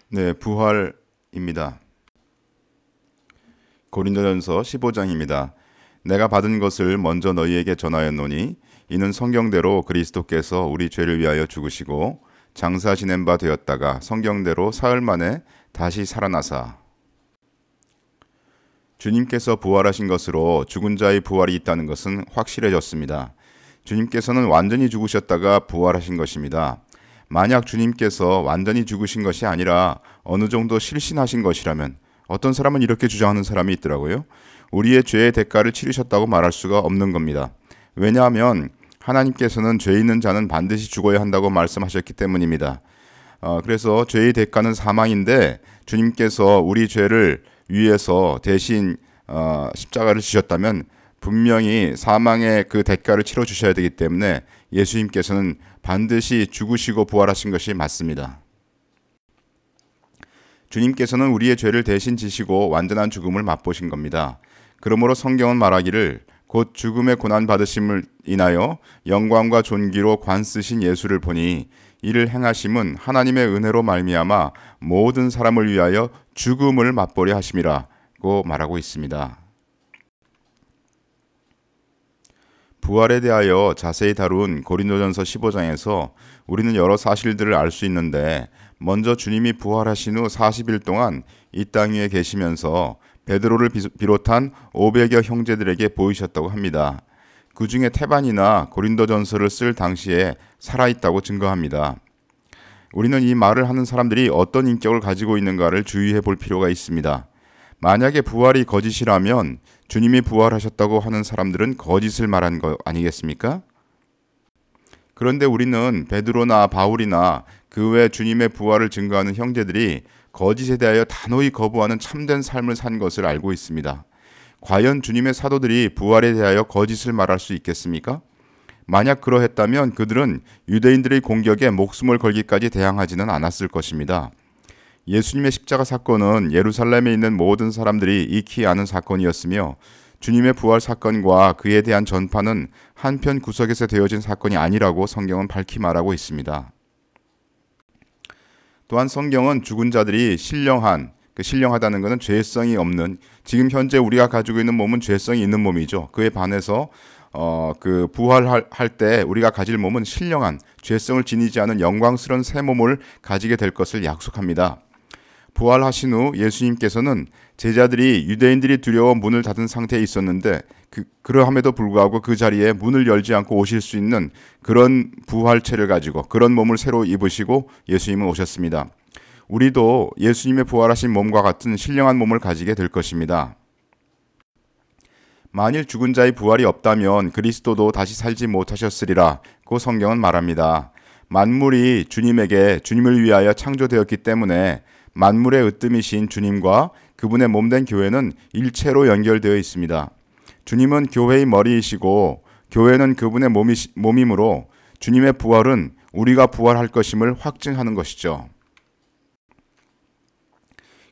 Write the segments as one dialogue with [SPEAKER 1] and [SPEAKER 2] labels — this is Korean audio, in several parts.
[SPEAKER 1] 네, 부활입니다. 고린도전서 15장입니다. 내가 받은 것을 먼저 너희에게 전하였노니 이는 성경대로 그리스도께서 우리 죄를 위하여 죽으시고 장사 지낸 바 되었다가 성경대로 사흘 만에 다시 살아나사. 주님께서 부활하신 것으로 죽은 자의 부활이 있다는 것은 확실해졌습니다. 주님께서는 완전히 죽으셨다가 부활하신 것입니다. 만약 주님께서 완전히 죽으신 것이 아니라 어느 정도 실신하신 것이라면, 어떤 사람은 이렇게 주장하는 사람이 있더라고요. 우리의 죄의 대가를 치르셨다고 말할 수가 없는 겁니다. 왜냐하면 하나님께서는 죄 있는 자는 반드시 죽어야 한다고 말씀하셨기 때문입니다. 그래서 죄의 대가는 사망인데 주님께서 우리 죄를 위해서 대신 십자가를 지셨다면 분명히 사망의 그 대가를 치러 주셔야 되기 때문에 예수님께서는 반드시 죽으시고 부활하신 것이 맞습니다. 주님께서는 우리의 죄를 대신 지시고 완전한 죽음을 맛보신 겁니다. 그러므로 성경은 말하기를 곧 죽음의 고난 받으심을 인하여 영광과 존귀로 관 쓰신 예수를 보니 이를 행하심은 하나님의 은혜로 말미암아 모든 사람을 위하여 죽음을 맛보려 하심이라고 말하고 있습니다. 부활에 대하여 자세히 다룬 고린도전서 15장에서 우리는 여러 사실들을 알 수 있는데, 먼저 주님이 부활하신 후 40일 동안 이 땅 위에 계시면서 베드로를 비롯한 500여 형제들에게 보이셨다고 합니다. 그 중에 태반이나 고린도전서를 쓸 당시에 살아있다고 증거합니다. 우리는 이 말을 하는 사람들이 어떤 인격을 가지고 있는가를 주의해 볼 필요가 있습니다. 만약에 부활이 거짓이라면 주님이 부활하셨다고 하는 사람들은 거짓을 말한 거 아니겠습니까? 그런데 우리는 베드로나 바울이나 그 외 주님의 부활을 증거하는 형제들이 거짓에 대하여 단호히 거부하는 참된 삶을 산 것을 알고 있습니다. 과연 주님의 사도들이 부활에 대하여 거짓을 말할 수 있겠습니까? 만약 그러했다면 그들은 유대인들의 공격에 목숨을 걸기까지 대항하지는 않았을 것입니다. 예수님의 십자가 사건은 예루살렘에 있는 모든 사람들이 익히 아는 사건이었으며, 주님의 부활 사건과 그에 대한 전파는 한편 구석에서 되어진 사건이 아니라고 성경은 밝히 말하고 있습니다. 또한 성경은 죽은 자들이 신령하다는 것은 죄성이 없는, 지금 현재 우리가 가지고 있는 몸은 죄성이 있는 몸이죠. 그에 반해서 그 부활할 때 우리가 가질 몸은 신령한, 죄성을 지니지 않은 영광스러운 새 몸을 가지게 될 것을 약속합니다. 부활하신 후 예수님께서는 제자들이 유대인들이 두려워 문을 닫은 상태에 있었는데 그러함에도 불구하고 그 자리에 문을 열지 않고 오실 수 있는 그런 부활체를 가지고 그런 몸을 새로 입으시고 예수님은 오셨습니다. 우리도 예수님의 부활하신 몸과 같은 신령한 몸을 가지게 될 것입니다. 만일 죽은 자의 부활이 없다면 그리스도도 다시 살지 못하셨으리라고 성경은 말합니다. 만물이 주님을 위하여 창조되었기 때문에 만물의 으뜸이신 주님과 그분의 몸된 교회는 일체로 연결되어 있습니다. 주님은 교회의 머리이시고 교회는 그분의 몸이므로 주님의 부활은 우리가 부활할 것임을 확증하는 것이죠.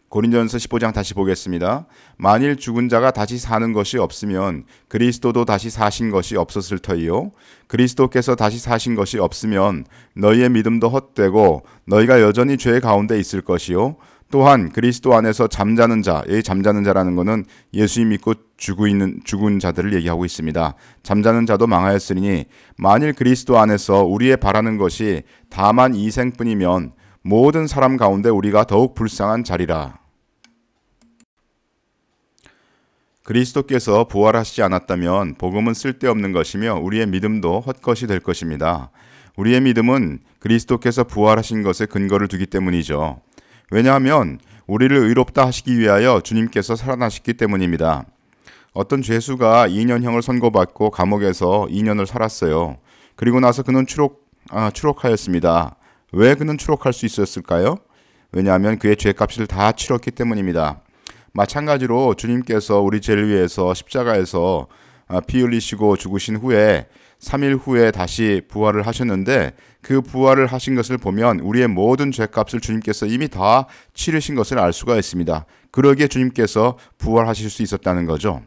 [SPEAKER 1] 고린도전서 15장 다시 보겠습니다. 만일 죽은 자가 다시 사는 것이 없으면 그리스도도 다시 사신 것이 없었을 터이요. 그리스도께서 다시 사신 것이 없으면 너희의 믿음도 헛되고 너희가 여전히 죄 가운데 있을 것이요. 또한 그리스도 안에서 잠자는 자, 이 잠자는 자라는 것은 예수님 믿고 죽은 자들을 얘기하고 있습니다. 잠자는 자도 망하였으니 만일 그리스도 안에서 우리의 바라는 것이 다만 이 생뿐이면 모든 사람 가운데 우리가 더욱 불쌍한 자리라. 그리스도께서 부활하시지 않았다면 복음은 쓸데없는 것이며 우리의 믿음도 헛것이 될 것입니다. 우리의 믿음은 그리스도께서 부활하신 것에 근거를 두기 때문이죠. 왜냐하면 우리를 의롭다 하시기 위하여 주님께서 살아나셨기 때문입니다. 어떤 죄수가 2년형을 선고받고 감옥에서 2년을 살았어요. 그리고 나서 그는 추록하였습니다. 왜 그는 추록할 수 있었을까요? 왜냐하면 그의 죄값을 다 치렀기 때문입니다. 마찬가지로 주님께서 우리 죄를 위해서 십자가에서 피 흘리시고 죽으신 후에 3일 후에 다시 부활을 하셨는데, 그 부활을 하신 것을 보면 우리의 모든 죄값을 주님께서 이미 다 치르신 것을 알 수가 있습니다. 그러기에 주님께서 부활하실 수 있었다는 거죠.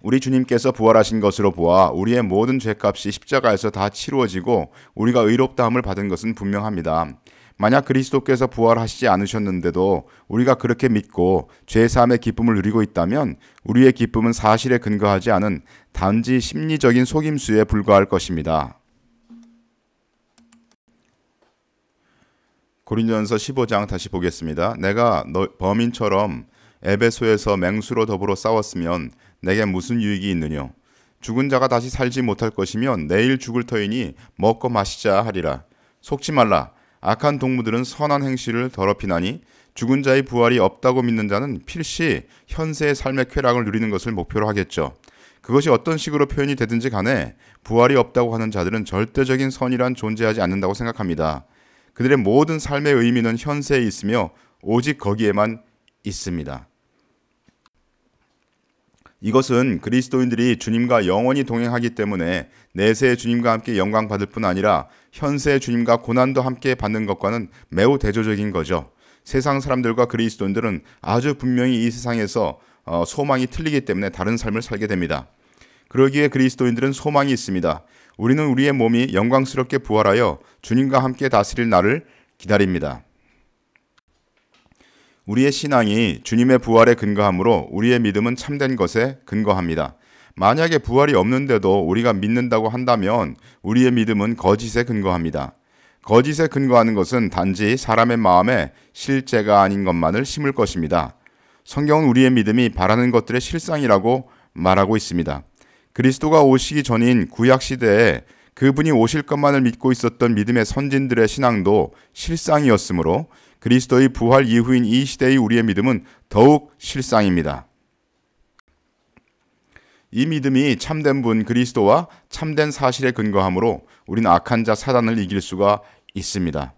[SPEAKER 1] 우리 주님께서 부활하신 것으로 보아 우리의 모든 죄값이 십자가에서 다 치루어지고 우리가 의롭다함을 받은 것은 분명합니다. 만약 그리스도께서 부활하시지 않으셨는데도 우리가 그렇게 믿고 죄사함의 기쁨을 누리고 있다면 우리의 기쁨은 사실에 근거하지 않은 단지 심리적인 속임수에 불과할 것입니다. 고린도전서 15장 다시 보겠습니다. 내가 범인처럼 에베소에서 맹수로 더불어 싸웠으면 내게 무슨 유익이 있느뇨? 죽은 자가 다시 살지 못할 것이면 내일 죽을 터이니 먹고 마시자 하리라. 속지 말라. 악한 동무들은 선한 행실을 더럽히나니 죽은 자의 부활이 없다고 믿는 자는 필시 현세의 삶의 쾌락을 누리는 것을 목표로 하겠죠. 그것이 어떤 식으로 표현이 되든지 간에 부활이 없다고 하는 자들은 절대적인 선이란 존재하지 않는다고 생각합니다. 그들의 모든 삶의 의미는 현세에 있으며 오직 거기에만 있습니다. 이것은 그리스도인들이 주님과 영원히 동행하기 때문에 내세의 주님과 함께 영광 받을 뿐 아니라 현세의 주님과 고난도 함께 받는 것과는 매우 대조적인 거죠. 세상 사람들과 그리스도인들은 아주 분명히 이 세상에서 소망이 틀리기 때문에 다른 삶을 살게 됩니다. 그러기에 그리스도인들은 소망이 있습니다. 우리는 우리의 몸이 영광스럽게 부활하여 주님과 함께 다스릴 날을 기다립니다. 우리의 신앙이 주님의 부활에 근거하므로 우리의 믿음은 참된 것에 근거합니다. 만약에 부활이 없는데도 우리가 믿는다고 한다면 우리의 믿음은 거짓에 근거합니다. 거짓에 근거하는 것은 단지 사람의 마음에 실제가 아닌 것만을 심을 것입니다. 성경은 우리의 믿음이 바라는 것들의 실상이라고 말하고 있습니다. 그리스도가 오시기 전인 구약시대에 그분이 오실 것만을 믿고 있었던 믿음의 선진들의 신앙도 실상이었으므로 그리스도의 부활 이후인 이 시대의 우리의 믿음은 더욱 실상입니다. 이 믿음이 참된 분 그리스도와 참된 사실에 근거하므로 우리는 악한 자 사단을 이길 수가 있습니다.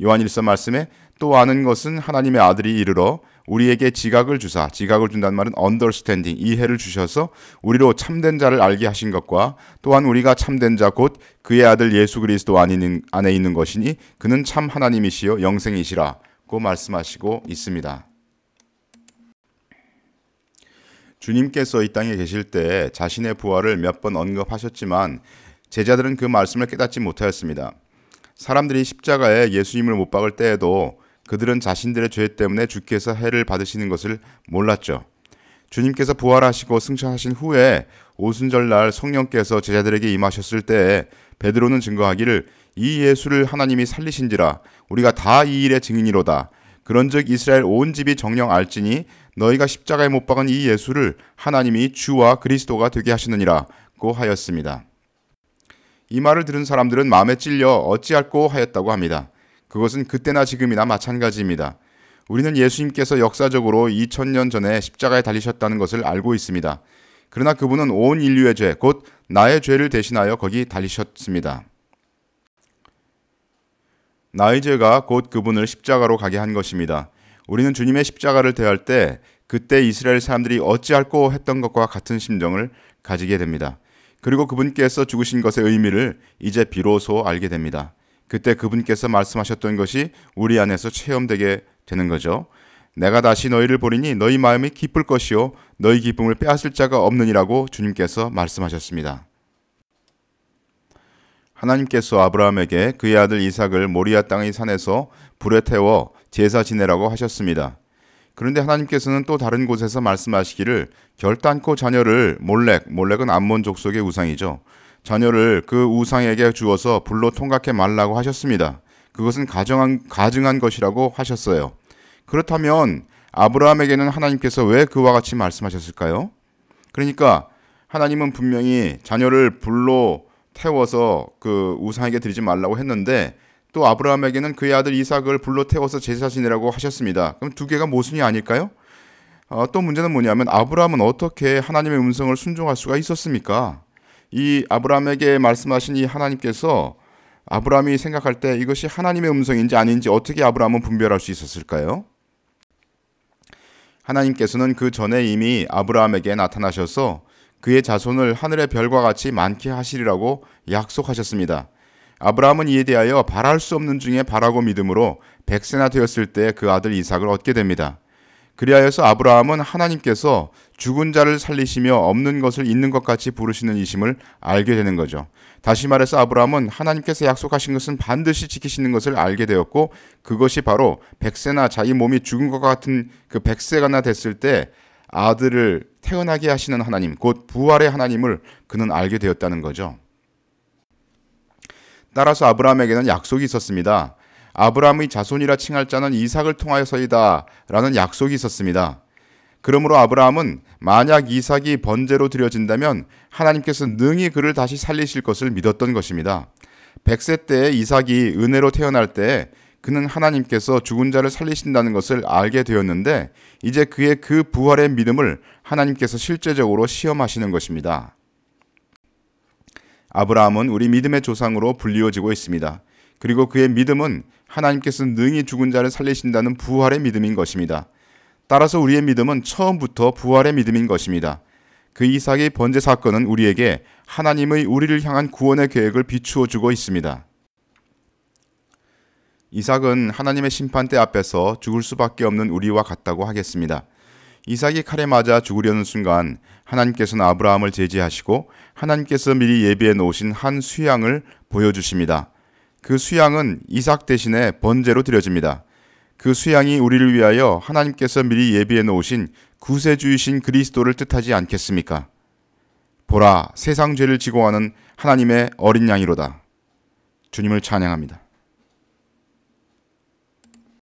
[SPEAKER 1] 요한일서 말씀에 또 아는 것은 하나님의 아들이 이르러 우리에게 지각을 주사, 지각을 준다는 말은 understanding, 이해를 주셔서 우리로 참된 자를 알게 하신 것과 또한 우리가 참된 자 곧 그의 아들 예수 그리스도 안에 있는 것이니 그는 참 하나님이시요 영생이시라고 말씀하시고 있습니다. 주님께서 이 땅에 계실 때 자신의 부활을 몇 번 언급하셨지만 제자들은 그 말씀을 깨닫지 못하였습니다. 사람들이 십자가에 예수님을 못 박을 때에도 그들은 자신들의 죄 때문에 주께서 해를 받으시는 것을 몰랐죠. 주님께서 부활하시고 승천하신 후에 오순절날 성령께서 제자들에게 임하셨을 때에 베드로는 증거하기를 이 예수를 하나님이 살리신지라 우리가 다 이 일의 증인이로다. 그런즉 이스라엘 온 집이 정녕 알지니 너희가 십자가에 못 박은 이 예수를 하나님이 주와 그리스도가 되게 하시느니라고 하였습니다. 이 말을 들은 사람들은 마음에 찔려 어찌할꼬 하였다고 합니다. 그것은 그때나 지금이나 마찬가지입니다. 우리는 예수님께서 역사적으로 2000년 전에 십자가에 달리셨다는 것을 알고 있습니다. 그러나 그분은 온 인류의 죄, 곧 나의 죄를 대신하여 거기 달리셨습니다. 나의 죄가 곧 그분을 십자가로 가게 한 것입니다. 우리는 주님의 십자가를 대할 때 그때 이스라엘 사람들이 어찌할꼬 했던 것과 같은 심정을 가지게 됩니다. 그리고 그분께서 죽으신 것의 의미를 이제 비로소 알게 됩니다. 그때 그분께서 말씀하셨던 것이 우리 안에서 체험되게 되는 거죠. 내가 다시 너희를 보리니 너희 마음이 기쁠 것이요 너희 기쁨을 빼앗을 자가 없느니라고 주님께서 말씀하셨습니다. 하나님께서 아브라함에게 그의 아들 이삭을 모리아 땅의 산에서 불에 태워 제사 지내라고 하셨습니다. 그런데 하나님께서는 또 다른 곳에서 말씀하시기를 결단코 자녀를 몰렉은 암몬 족속의 우상이죠. 자녀를 그 우상에게 주어서 불로 통각해 말라고 하셨습니다. 그것은 가증한 것이라고 하셨어요. 그렇다면 아브라함에게는 하나님께서 왜 그와 같이 말씀하셨을까요? 그러니까 하나님은 분명히 자녀를 불로 태워서 그 우상에게 드리지 말라고 했는데 또 아브라함에게는 그의 아들 이삭을 불로 태워서 제사 지내라고 하셨습니다. 그럼 두 개가 모순이 아닐까요? 또 문제는 뭐냐면 아브라함은 어떻게 하나님의 음성을 순종할 수가 있었습니까? 이 아브라함에게 말씀하신 이 하나님께서 아브라함이 생각할 때 이것이 하나님의 음성인지 아닌지 어떻게 아브라함은 분별할 수 있었을까요? 하나님께서는 그 전에 이미 아브라함에게 나타나셔서 그의 자손을 하늘의 별과 같이 많게 하시리라고 약속하셨습니다. 아브라함은 이에 대하여 바랄 수 없는 중에 바라고 믿음으로 100세나 되었을 때 그 아들 이삭을 얻게 됩니다. 그리하여서 아브라함은 하나님께서 죽은 자를 살리시며 없는 것을 있는 것 같이 부르시는 이심을 알게 되는 거죠. 다시 말해서 아브라함은 하나님께서 약속하신 것은 반드시 지키시는 것을 알게 되었고, 그것이 바로 백세나 자기 몸이 죽은 것 같은 그 백세가나 됐을 때 아들을 태어나게 하시는 하나님, 곧 부활의 하나님을 그는 알게 되었다는 거죠. 따라서 아브라함에게는 약속이 있었습니다. 아브라함의 자손이라 칭할 자는 이삭을 통하여서이다 라는 약속이 있었습니다. 그러므로 아브라함은 만약 이삭이 번제로 드려진다면 하나님께서 능히 그를 다시 살리실 것을 믿었던 것입니다. 100세 때에 이삭이 은혜로 태어날 때 그는 하나님께서 죽은 자를 살리신다는 것을 알게 되었는데, 이제 그의 그 부활의 믿음을 하나님께서 실제적으로 시험하시는 것입니다. 아브라함은 우리 믿음의 조상으로 불리워지고 있습니다. 그리고 그의 믿음은 하나님께서 능히 죽은 자를 살리신다는 부활의 믿음인 것입니다. 따라서 우리의 믿음은 처음부터 부활의 믿음인 것입니다. 그 이삭의 번제 사건은 우리에게 하나님의 우리를 향한 구원의 계획을 비추어 주고 있습니다. 이삭은 하나님의 심판대 앞에서 죽을 수밖에 없는 우리와 같다고 하겠습니다. 이삭이 칼에 맞아 죽으려는 순간 하나님께서는 아브라함을 제지하시고 하나님께서 미리 예비해 놓으신 한 수양을 보여주십니다. 그 수양은 이삭 대신에 번제로 드려집니다. 그 수양이 우리를 위하여 하나님께서 미리 예비해 놓으신 구세주이신 그리스도를 뜻하지 않겠습니까? 보라, 세상 죄를 지고 가는 하나님의 어린 양이로다. 주님을 찬양합니다.